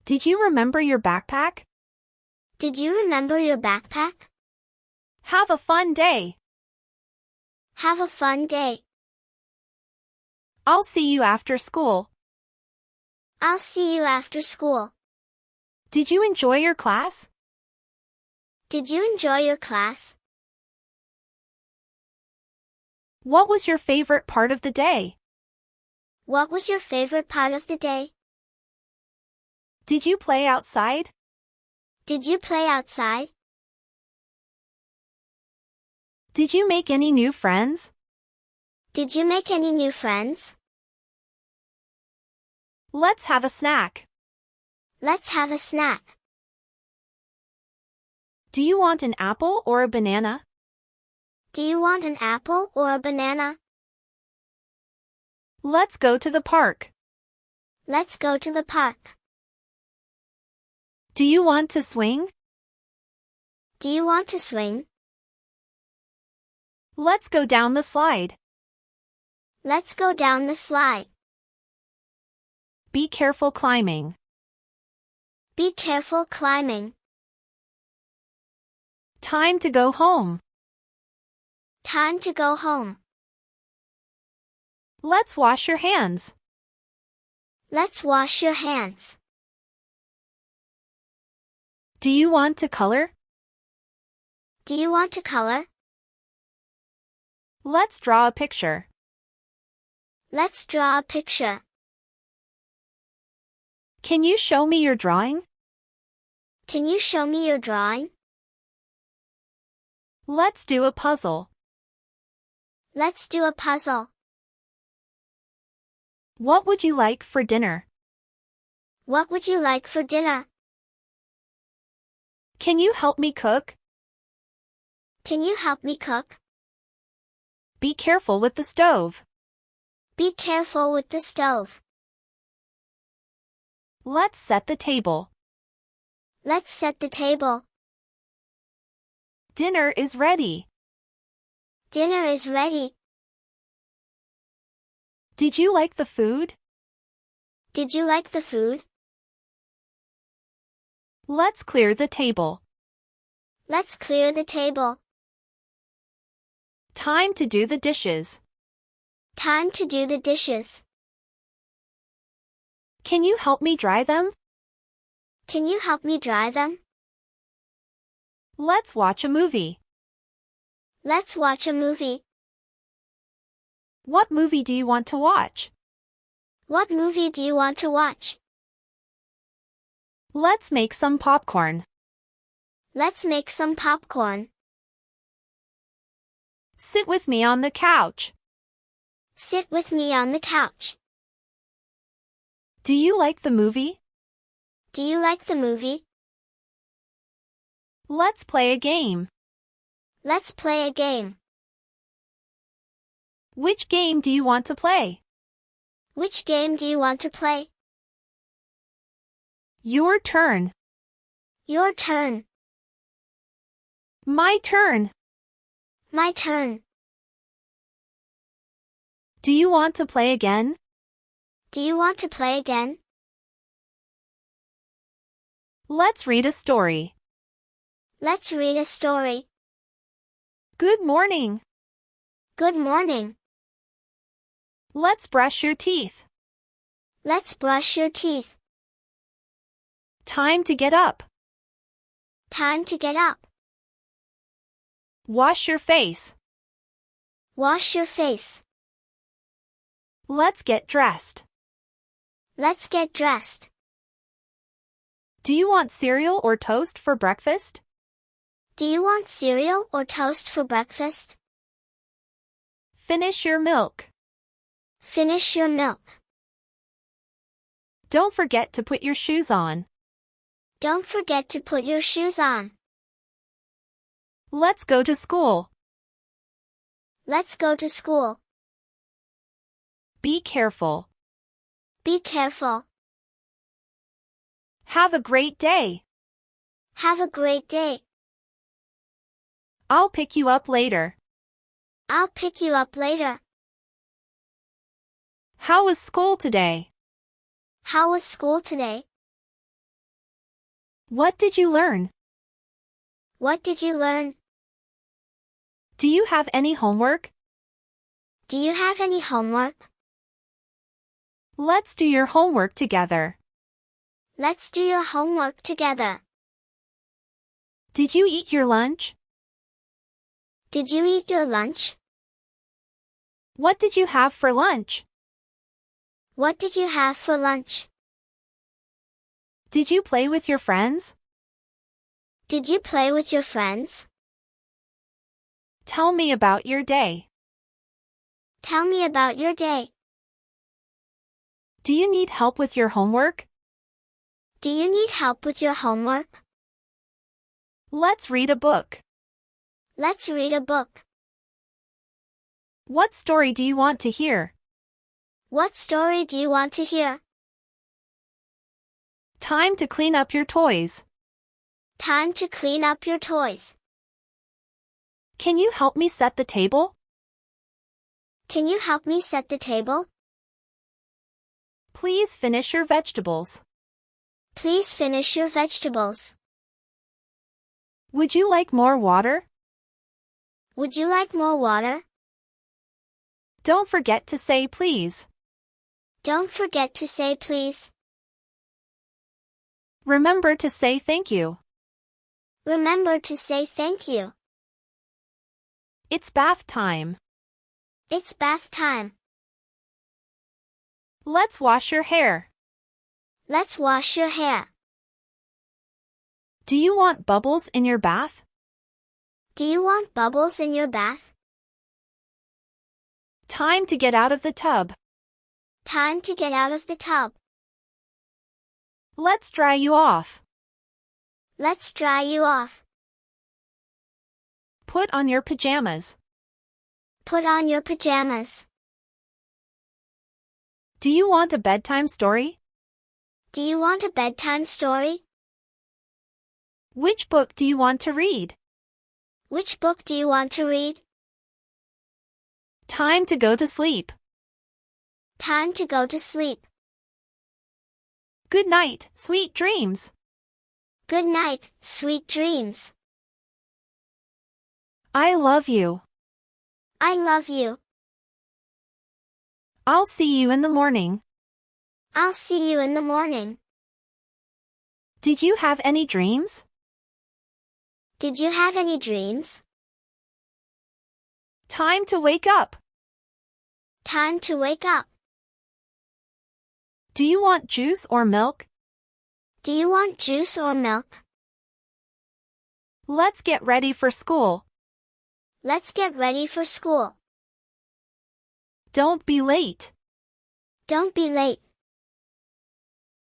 Did you remember your backpack? Did you remember your backpack? Have a fun day. Have a fun day. I'll see you after school. I'll see you after school. Did you enjoy your class? Did you enjoy your class? What was your favorite part of the day? What was your favorite part of the day? Did you play outside? Did you play outside? Did you make any new friends? Did you make any new friends? Let's have a snack. Let's have a snack. Do you want an apple or a banana? Do you want an apple or a banana? Let's go to the park. Let's go to the park. Do you want to swing? Do you want to swing? Let's go down the slide. Let's go down the slide. Be careful climbing. Be careful climbing. Time to go home. Time to go home. Let's wash your hands. Let's wash your hands. Do you want to color? Do you want to color? Let's draw a picture. Let's draw a picture. Can you show me your drawing? Can you show me your drawing? Let's do a puzzle. Let's do a puzzle. What would you like for dinner? What would you like for dinner? Can you help me cook? Can you help me cook? Be careful with the stove. Be careful with the stove. Let's set the table. Let's set the table. Dinner is ready. Dinner is ready. Did you like the food? Did you like the food? Let's clear the table. Let's clear the table. Time to do the dishes. Time to do the dishes. Can you help me dry them? Can you help me dry them? Let's watch a movie. Let's watch a movie. What movie do you want to watch? What movie do you want to watch? Let's make some popcorn. Let's make some popcorn. Sit with me on the couch. Sit with me on the couch. Do you like the movie? Do you like the movie? Let's play a game. Let's play a game. Which game do you want to play? Which game do you want to play? Your turn. Your turn. My turn. My turn. Do you want to play again? Do you want to play again? Let's read a story. Let's read a story. Good morning. Good morning. Let's brush your teeth. Let's brush your teeth. Time to get up. Time to get up. Wash your face. Wash your face. Let's get dressed. Let's get dressed. Do you want cereal or toast for breakfast? Do you want cereal or toast for breakfast? Finish your milk. Finish your milk. Don't forget to put your shoes on. Don't forget to put your shoes on. Let's go to school. Let's go to school. Be careful. Be careful. Have a great day. Have a great day. I'll pick you up later. I'll pick you up later. How was school today? How was school today? What did you learn? What did you learn? Do you have any homework? Do you have any homework? Let's do your homework together. Let's do your homework together. Did you eat your lunch? Did you eat your lunch? What did you have for lunch? What did you have for lunch? Did you play with your friends? Did you play with your friends? Tell me about your day. Tell me about your day. Do you need help with your homework? Do you need help with your homework? Let's read a book. Let's read a book. What story do you want to hear? What story do you want to hear? Time to clean up your toys. Time to clean up your toys. Can you help me set the table? Can you help me set the table? Please finish your vegetables. Please finish your vegetables. Would you like more water? Would you like more water? Don't forget to say please. Don't forget to say please. Remember to say thank you. Remember to say thank you. It's bath time. It's bath time. Let's wash your hair. Let's wash your hair. Do you want bubbles in your bath? Do you want bubbles in your bath? Time to get out of the tub. Time to get out of the tub. Let's dry you off. Let's dry you off. Put on your pajamas. Put on your pajamas. Do you want a bedtime story? Do you want a bedtime story? Which book do you want to read? Which book do you want to read? Time to go to sleep. Time to go to sleep. Good night, sweet dreams. Good night, sweet dreams. I love you. I love you. I'll see you in the morning. I'll see you in the morning. Did you have any dreams? Did you have any dreams? Time to wake up. Time to wake up. Do you want juice or milk? Do you want juice or milk? Let's get ready for school. Let's get ready for school. Don't be late. Don't be late.